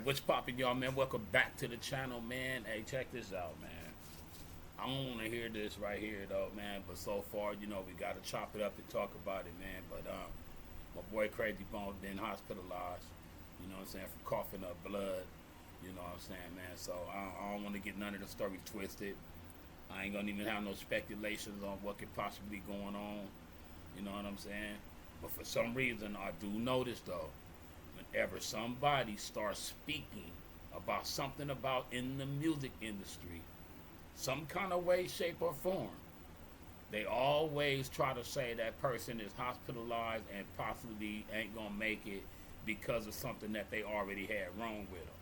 What's poppin', y'all, man? Welcome back to the channel, man. Hey, check this out, man. I don't want to hear this right here, though, man. But so far, you know, we got to chop it up and talk about it, man. But my boy Krayzie been hospitalized, you know what I'm saying, for coughing up blood, you know what I'm saying, man. So I don't want to get none of the stories twisted. I ain't going to even have no speculations on what could possibly be going on, you know what I'm saying. But for some reason, I do notice, though, whenever somebody starts speaking about something about in the music industry, some kind of way, shape, or form, they always try to say that person is hospitalized and possibly ain't gonna make it because of something that they already had wrong with them.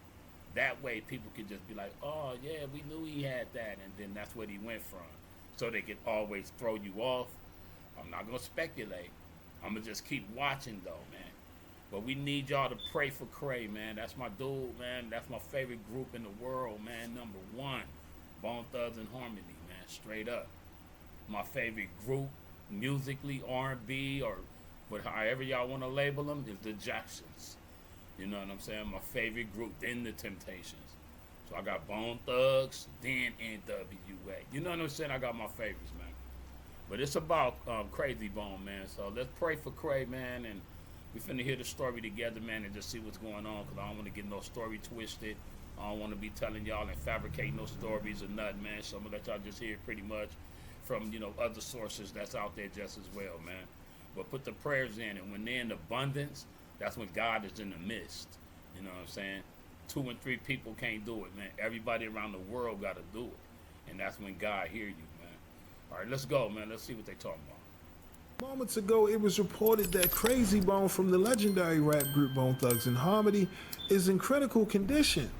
That way people can just be like, oh yeah, we knew he had that, and then that's what he went from. So they can always throw you off. I'm not gonna speculate. I'm gonna just keep watching though, man. But we need y'all to pray for Kray, man. That's my dude, man. That's my favorite group in the world, man. Number one, Bone Thugs and Harmony, man. Straight up. My favorite group, musically, R&B, or however y'all want to label them, is the Jacksons. You know what I'm saying? My favorite group, then the Temptations. So I got Bone Thugs, then NWA. You know what I'm saying? I got my favorites, man. But it's about Krayzie Bone, man. So let's pray for Kray, man, and we finna hear the story together, man, and just see what's going on, because I don't want to get no story twisted. I don't want to be telling y'all and fabricating no stories or nothing, man. So I'm going to let y'all just hear pretty much from, you know, other sources that's out there just as well, man. But put the prayers in, and when they're in abundance, that's when God is in the midst. You know what I'm saying? 2 and 3 people can't do it, man. Everybody around the world got to do it. And that's when God hear you, man. All right, let's go, man. Let's see what they talking about. Moments ago, it was reported that Krayzie Bone from the legendary rap group Bone Thugs and Harmony is in critical condition.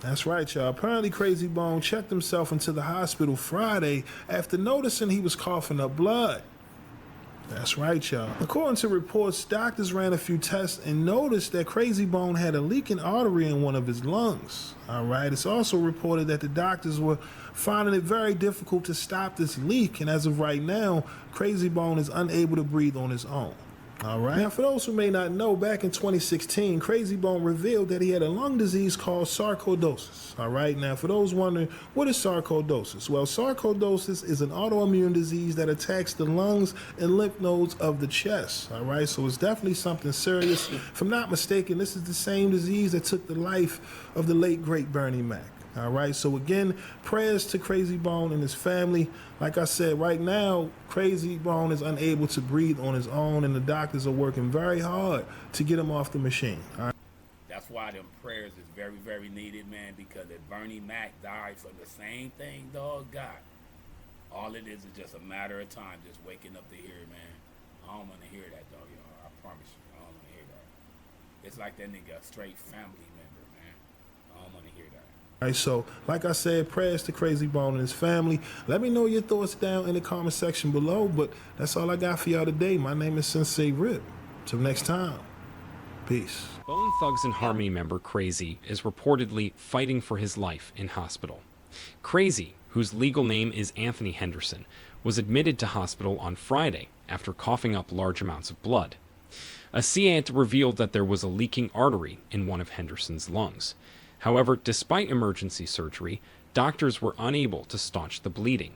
That's right, y'all. Apparently, Krayzie Bone checked himself into the hospital Friday after noticing he was coughing up blood. That's right, y'all. According to reports, doctors ran a few tests and noticed that Krayzie Bone had a leaking artery in one of his lungs. All right. It's also reported that the doctors were finding it very difficult to stop this leak, and as of right now, Krayzie Bone is unable to breathe on his own. All right. Now, for those who may not know, back in 2016, Krayzie Bone revealed that he had a lung disease called sarcoidosis. All right. Now, for those wondering, what is sarcoidosis? Well, sarcoidosis is an autoimmune disease that attacks the lungs and lymph nodes of the chest. All right. So it's definitely something serious. If I'm not mistaken, this is the same disease that took the life of the late, great Bernie Mac. All right, so again, prayers to Krayzie Bone and his family. Like I said, right now, Krayzie Bone is unable to breathe on his own, and the doctors are working very hard to get him off the machine. All right? That's why them prayers is very, very needed, man, because if Bernie Mac died from the same thing dog got, all it is just a matter of time just waking up to hear it, man. I don't want to hear that, dog, y'all. I promise you, I don't want to hear that. It's like that nigga a straight family member, man. I don't want to hear that. All right, so like I said, prayers to Krayzie Bone and his family. Let me know your thoughts down in the comment section below, but that's all I got for y'all today. My name is Sensei Rip. Till next time, peace. Bone Thugs and Harmony member Krayzie is reportedly fighting for his life in hospital. Krayzie, whose legal name is Anthony Henderson, was admitted to hospital on Friday after coughing up large amounts of blood. A CAT revealed that there was a leaking artery in one of Henderson's lungs. However, despite emergency surgery, doctors were unable to staunch the bleeding.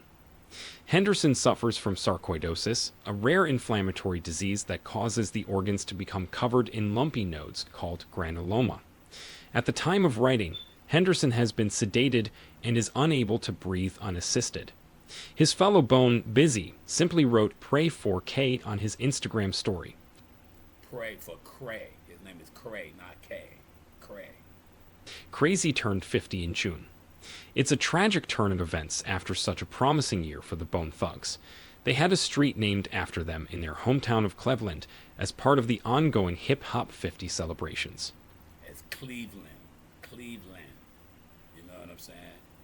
Henderson suffers from sarcoidosis, a rare inflammatory disease that causes the organs to become covered in lumpy nodes called granuloma. At the time of writing, Henderson has been sedated and is unable to breathe unassisted. His fellow Bone, Bizzy, simply wrote "Pray for K" on his Instagram story. Pray for Kray. His name is Kray, not K. Kray. Krayzie turned 50 in June. It's a tragic turn of events after such a promising year for the Bone Thugs. They had a street named after them in their hometown of Cleveland as part of the ongoing Hip Hop 50 celebrations. It's Cleveland. Cleveland. You know what I'm saying?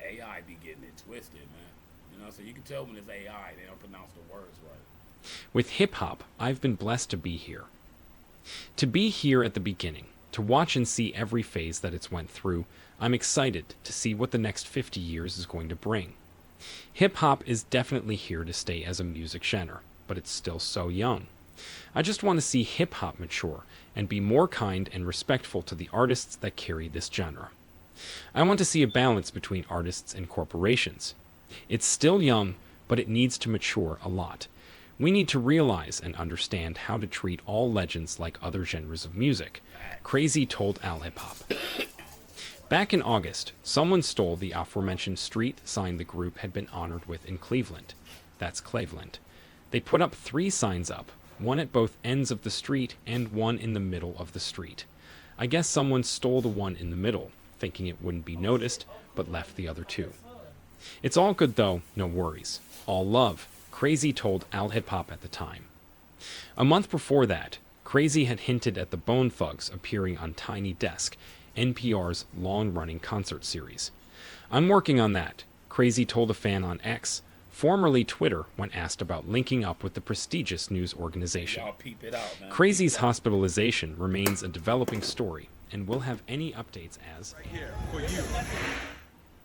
AI be getting it twisted, man. You know, so you can tell when it's AI, they don't pronounce the words right. With hip hop, I've been blessed to be here. To be here at the beginning, to watch and see every phase that it's went through, I'm excited to see what the next 50 years is going to bring. Hip-hop is definitely here to stay as a music genre, but it's still so young. I just want to see hip hop mature and be more kind and respectful to the artists that carry this genre. I want to see a balance between artists and corporations. It's still young, but it needs to mature a lot. We need to realize and understand how to treat all legends like other genres of music, Krayzie told Al Hip Hop. Back in August, someone stole the aforementioned street sign the group had been honored with in Cleveland. That's Cleveland. They put up 3 signs up, one at both ends of the street and one in the middle of the street. I guess someone stole the one in the middle, thinking it wouldn't be noticed, but left the other 2. It's all good though, no worries. All love, Krayzie told Al Hip Hop at the time. A month before that, Krayzie had hinted at the Bone Thugs appearing on Tiny Desk, NPR's long-running concert series. I'm working on that, Krayzie told a fan on X, formerly Twitter, when asked about linking up with the prestigious news organization. Y'all peep it out, man. Krayzie's hospitalization remains a developing story, and we'll have any updates as... Here for you.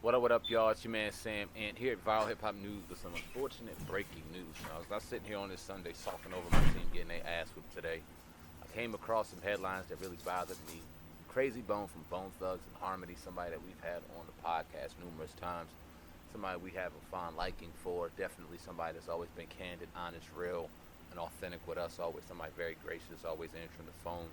What up, y'all? It's your man Sam, and here at Viral Hip Hop News with some unfortunate breaking news. I was sitting here on this Sunday sulking over my team getting their ass whipped today. I came across some headlines that really bothered me. Krayzie Bone from Bone Thugs and Harmony, somebody that we've had on the podcast numerous times, somebody we have a fond liking for, definitely somebody that's always been candid, honest, real, and authentic with us, always somebody very gracious, always answering the phone,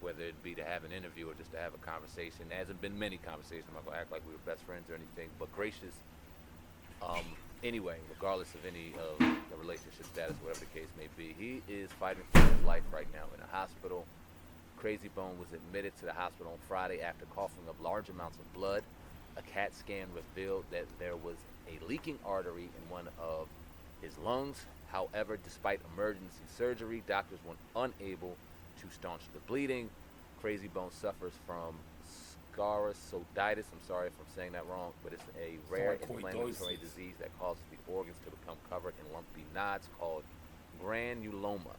whether it be to have an interview or just to have a conversation. There hasn't been many conversations. I'm not going to act like we were best friends or anything, but gracious anyway, regardless of any of the relationship status, whatever the case may be. He is fighting for his life right now in a hospital. Krayzie Bone was admitted to the hospital on Friday after coughing up large amounts of blood. A CAT scan revealed that there was a leaking artery in one of his lungs. However, despite emergency surgery, doctors were unable to staunch the bleeding. Krayzie Bone suffers from sclerosis. I'm sorry if I'm saying that wrong, but it's a rare inflammatory disease that causes the organs to become covered in lumpy nodes called granuloma.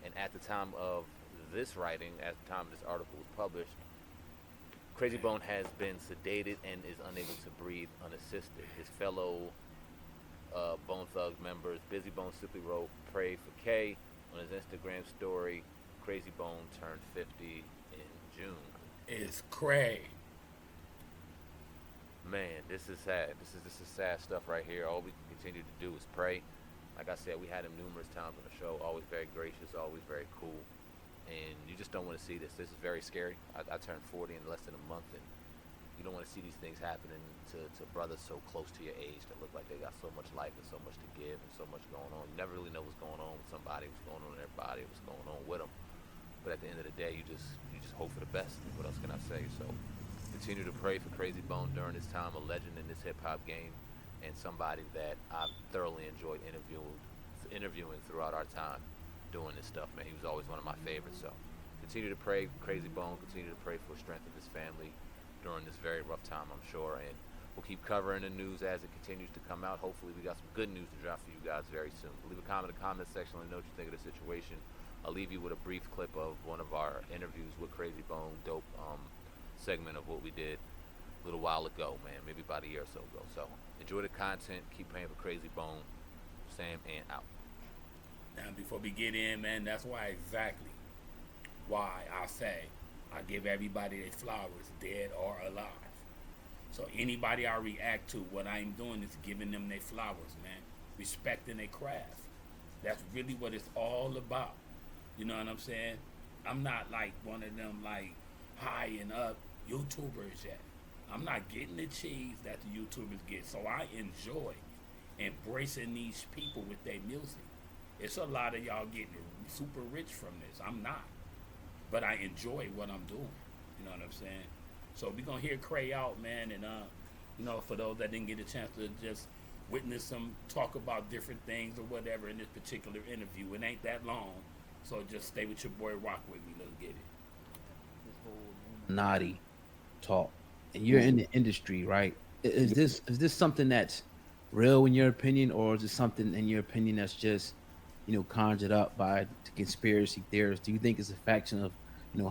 And at the time of this writing, at the time this article was published, Krayzie Bone has been sedated and is unable to breathe unassisted. His fellow Bone Thugs members, bizzybone, simply wrote, "Pray for K" on his Instagram story. Krayzie Bone turned 50 in June. It's Kray. Man, this is sad. This is sad stuff right here. All we can continue to do is pray. Like I said, we had him numerous times on the show. Always very gracious, always very cool. And you just don't want to see this. This is very scary. I turned 40 in less than a month, and you don't want to see these things happening to brothers so close to your age that look like they got so much life and so much to give and so much going on. You never really know what's going on with somebody, what's going on in their body, what's going on with them. But at the end of the day, you just hope for the best. What else can I say? So continue to pray for Krayzie Bone during this time, a legend in this hip hop game, and somebody that I've thoroughly enjoyed interviewing throughout our time doing this stuff, man. He was always one of my favorites. So continue to pray for Krayzie Bone, continue to pray for strength of his family during this very rough time, I'm sure. And we'll keep covering the news as it continues to come out. Hopefully we got some good news to drop for you guys very soon. Leave a comment in the comment section. Let me know what you think of the situation. I'll leave you with a brief clip of one of our interviews with Krayzie Bone, dope segment of what we did a little while ago, man, maybe about a year or so ago. So enjoy the content, keep praying for Krayzie Bone. Sam, and out. Now, before we get in, man, that's why I say I give everybody their flowers, dead or alive. So anybody I react to, what I'm doing is giving them their flowers, man, respecting their craft. That's really what it's all about. You know what I'm saying? I'm not like one of them like high and up YouTubers yet. I'm not getting the cheese that the YouTubers get. So I enjoy embracing these people with their music. It's a lot of y'all getting super rich from this. I'm not. But I enjoy what I'm doing. You know what I'm saying? So we're going to hear Kray out, man. And, for those that didn't get a chance to just witness him talk about different things or whatever in this particular interview, it ain't that long. So just stay with your boy, rock with me. Let's get it. Naughty talk. And you're in the industry, right? Is this something that's real in your opinion, or is it something in your opinion that's just conjured up by the conspiracy theorists? Do you think it's a faction of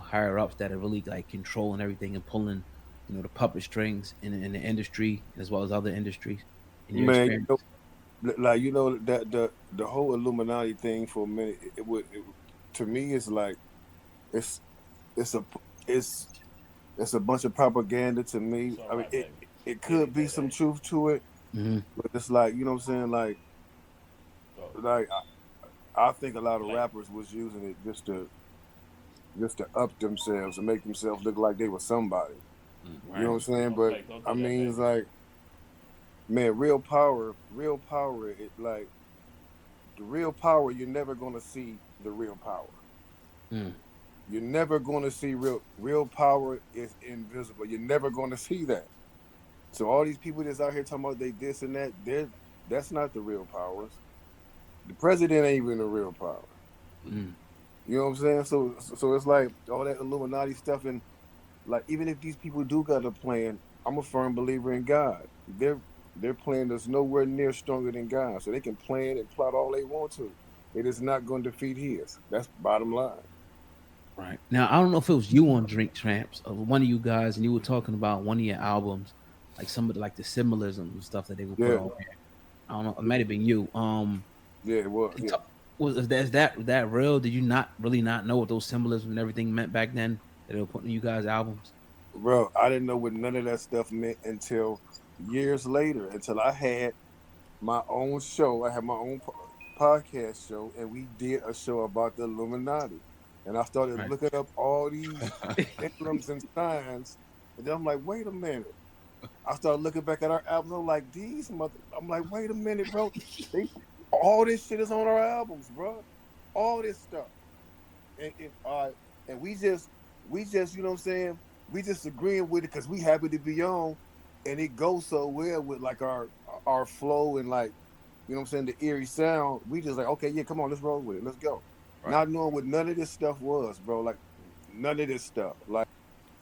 higher ups that are really like controlling everything and pulling the puppet strings in the industry as well as other industries? Man, that the whole Illuminati thing for a minute, to me, it's like it's it's a it's it's a bunch of propaganda to me. It's all I mean, right, baby. it could be some truth to it, Mhm. but it's like, you know what I'm saying, Go. like I think a lot of Like- rappers was using it just to up themselves and make themselves look like they were somebody. You know what I'm saying? But Okay, don't do I that, mean, it's baby. like, man, real power. It like the real power. You're never gonna see the real power. Mm. You're never gonna see real power is invisible. You're never gonna see that. So all these people that's out here talking about they this and that, that's not the real powers. The president ain't even the real power. Mm. You know what I'm saying? So it's like all that Illuminati stuff, and like even if these people do got a plan, I'm a firm believer in God. Their plan is nowhere near stronger than God, so they can plan and plot all they want to. It is not going to defeat his. That's bottom line. Right. Now, I don't know if it was you on Drink Tramps or one of you guys, and you were talking about one of your albums, like some of the, like the symbolism and stuff that they would put Yeah. on there. I don't know. It might have been you. Yeah, it was. Yeah. Was that real? Did you not know what those symbolism and everything meant back then that they were putting in you guys' albums? Bro, I didn't know what none of that stuff meant until years later, until I had my own show. I had my own podcast show, and we did a show about the Illuminati. And I started Right. looking up all these emblems and signs, and then I'm like, wait a minute. I started looking back at our album. I'm like, I'm like, wait a minute, bro. All this shit is on our albums, bro. All this stuff, and we just, you know what I'm saying? We just agreeing with it because we happy to be on, and it goes so well with like our flow and like, you know what I'm saying, the eerie sound. We just like, okay, yeah, come on, let's roll with it, let's go. Right. Not knowing what none of this stuff was, bro. Like none of this stuff. Like,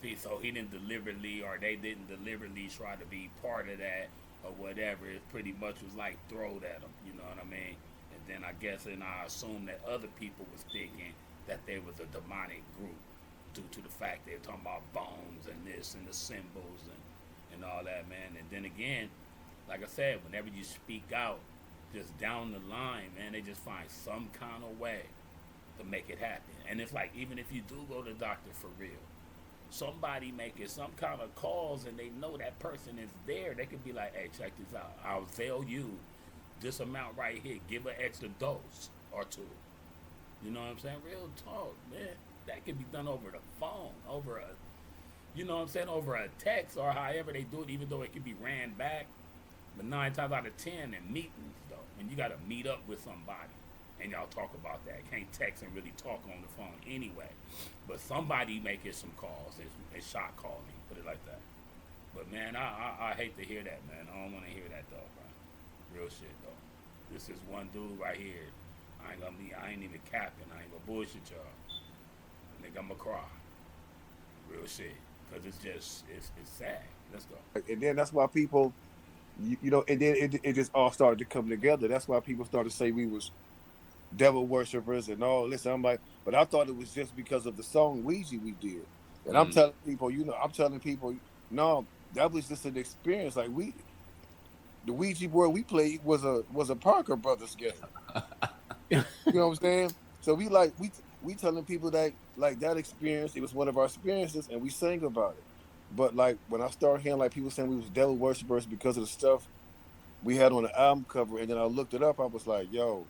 See, so he didn't deliberately, or they didn't deliberately try to be part of that or whatever. It pretty much was like thrown at them, you know what I mean? And then I guess, and I assume that other people was thinking that there was a demonic group due to the fact they're talking about bones and this and the symbols and all that, man. And then again, like I said, whenever you speak out, just down the line, man, they just find some kind of way to make it happen. And it's like, even if you do go to the doctor for real, somebody making some kind of calls and they know that person is there, they could be like, hey, check this out. I'll sell you this amount right here. Give an extra dose or two. You know what I'm saying? Real talk, man. That could be done over the phone, over a, you know what I'm saying, over a text or however they do it, even though it could be ran back. But 9 times out of 10 in meetings, though, when you got to meet up with somebody and y'all talk about that. Can't text and really talk on the phone anyway. But somebody making some calls is shot calling, put it like that. But man, I hate to hear that, man. I don't want to hear that though, bro. Real shit though. This is one dude right here. I ain't even capping. I ain't gonna bullshit y'all. Nigga, I'ma cry. Real shit. Cause it's just it's sad. Let's go. and then that's why people, you know, and then it just all started to come together. That's why people started to say we was devil worshippers and all this. I'm like, but I thought it was just because of the song Ouija we did. And I'm telling people, no, that was just an experience. Like the Ouija board we played was a Parker Brothers game. You know what I'm saying? So we telling people that like that experience, it was one of our experiences, and we sang about it. But like when I started hearing like people saying we was devil worshippers because of the stuff we had on the album cover, and then I looked it up, I was like, yo,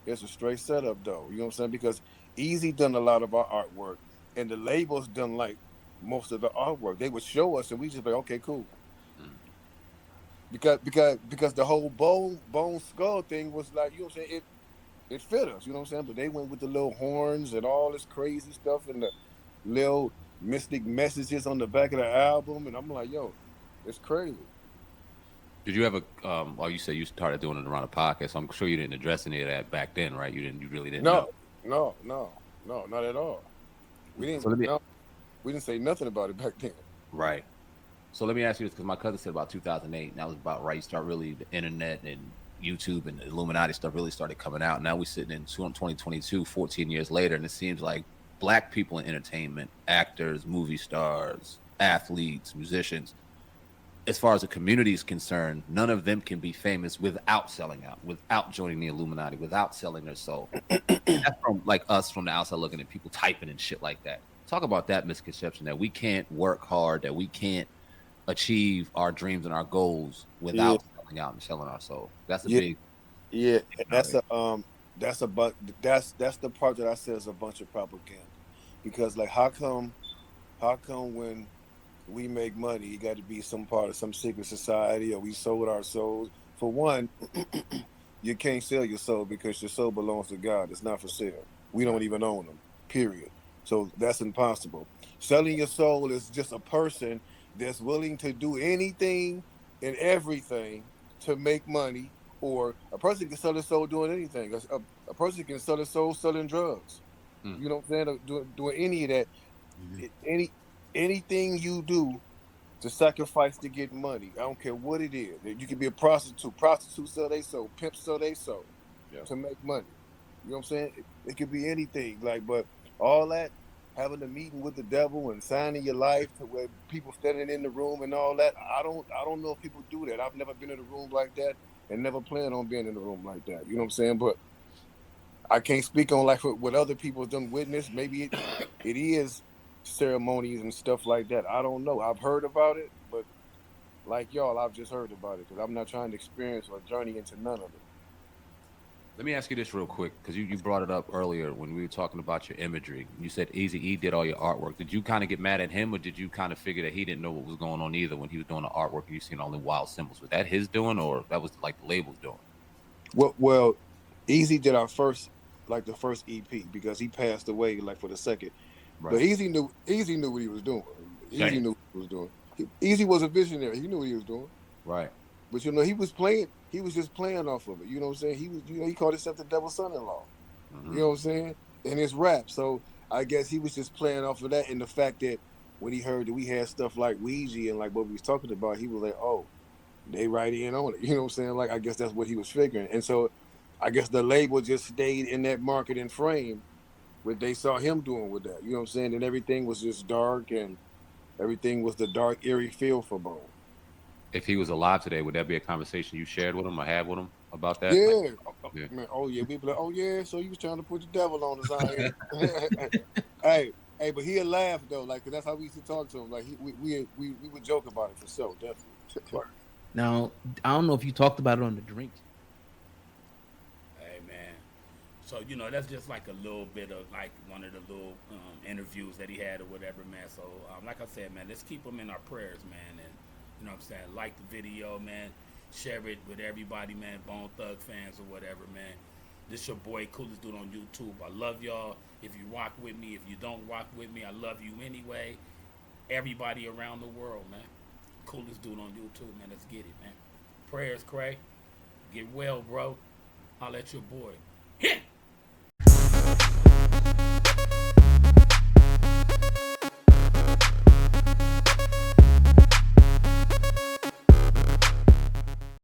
it's a straight setup though. You know what I'm saying? Because Easy done a lot of our artwork, and the labels done like most of the artwork. They would show us, and we just like, okay, cool. Because the whole bone skull thing was like, you know what I'm saying? It fit us, you know what I'm saying? But they went with the little horns and all this crazy stuff and the little mystic messages on the back of the album, and I'm like, yo, it's crazy. Did you ever? Well, you said you started doing it around a podcast. So I'm sure you didn't address any of that back then, right? You really didn't. No, know. no, not at all. We didn't. So we didn't say nothing about it back then. Right. So let me ask you this, because my cousin said about 2008, and that was about right. You start really the internet and YouTube and the Illuminati stuff really started coming out. Now we're sitting in 2022, 14 years later, and it seems like black people in entertainment, actors, movie stars, athletes, musicians, as far as the community is concerned, none of them can be famous without selling out, without joining the Illuminati, without selling their soul. That's from like us from the outside looking at people typing and shit like that. Talk about that misconception that we can't work hard, that we can't achieve our dreams and our goals Yeah, without selling out and selling our soul. That's a yeah, big yeah. thing That's nowadays. that's a but that's the part that I said is a bunch of propaganda, because like how come when we make money, it got to be some part of some secret society, or we sold our souls. For one, you can't sell your soul because your soul belongs to God. It's not for sale. We don't even own them. Period. So that's impossible. Selling your soul is just a person that's willing to do anything and everything to make money, or a person can sell their soul doing anything. A person can sell their soul selling drugs. Mm. You know what I'm saying? Or doing any of that. Any anything you do to sacrifice to get money. I don't care what it is. You can be a prostitute. Prostitutes sell they soul. Pimps sell they soul Yeah. to make money. You know what I'm saying? It could be anything. Like, but all that, having a meeting with the devil and signing your life to where people standing in the room and all that. I don't know if people do that. I've never been in a room like that and never plan on being in a room like that. You know what I'm saying? But I can't speak on like what other people done witnessed. Maybe it is ceremonies and stuff like that. I don't know. I've heard about it, but like y'all, I've just heard about it because I'm not trying to experience or journey into none of it. Let me ask you this real quick, because you brought it up earlier when we were talking about your imagery. You said Easy E did all your artwork. Did you kind of get mad at him, or did you kind of figure that he didn't know what was going on either when he was doing the artwork and you seen all the wild symbols? Was that his doing, or that was like the labels doing? Well, Easy did our first, like the first EP because he passed away like for the second. But Right. Easy knew what he was doing. Easy Damn. knew what he was doing. Easy was a visionary. He knew what he was doing. Right. But he was playing. He was just playing off of it. You know what I'm saying? He called himself the devil's son-in-law. Mm-hmm. You know what I'm saying? In his rap. So I guess he was just playing off of that, and the fact that when he heard that we had stuff like Ouija and like what we was talking about, he was like, "Oh, they right in on it." You know what I'm saying? Like I guess that's what he was figuring. And so I guess the label just stayed in that marketing frame what they saw him doing with that. You know what I'm saying? And everything was just dark, and everything was the dark, eerie feel for Bone. If he was alive today, would that be a conversation you shared with him or had with him about that? Like, Yeah. yeah. Man, oh yeah, we be like, oh yeah, so you was trying to put the devil on us out here. Hey, but he'll laugh though, like 'cause that's how we used to talk to him. Like we would joke about it for sure, definitely. Now, I don't know if you talked about it on the drinks. Hey man. So that's just like a little bit of like one of the little interviews that he had or whatever, man. So like I said, man, let's keep him in our prayers, man. And what I'm saying, like the video, man. Share it with everybody, man. Bone Thug fans or whatever, man. This your boy, coolest dude on YouTube. I love y'all. If you rock with me, if you don't rock with me, I love you anyway. Everybody around the world, man. Coolest dude on YouTube, man. Let's get it, man. Prayers, Kray. Get well, bro. Holla at your boy.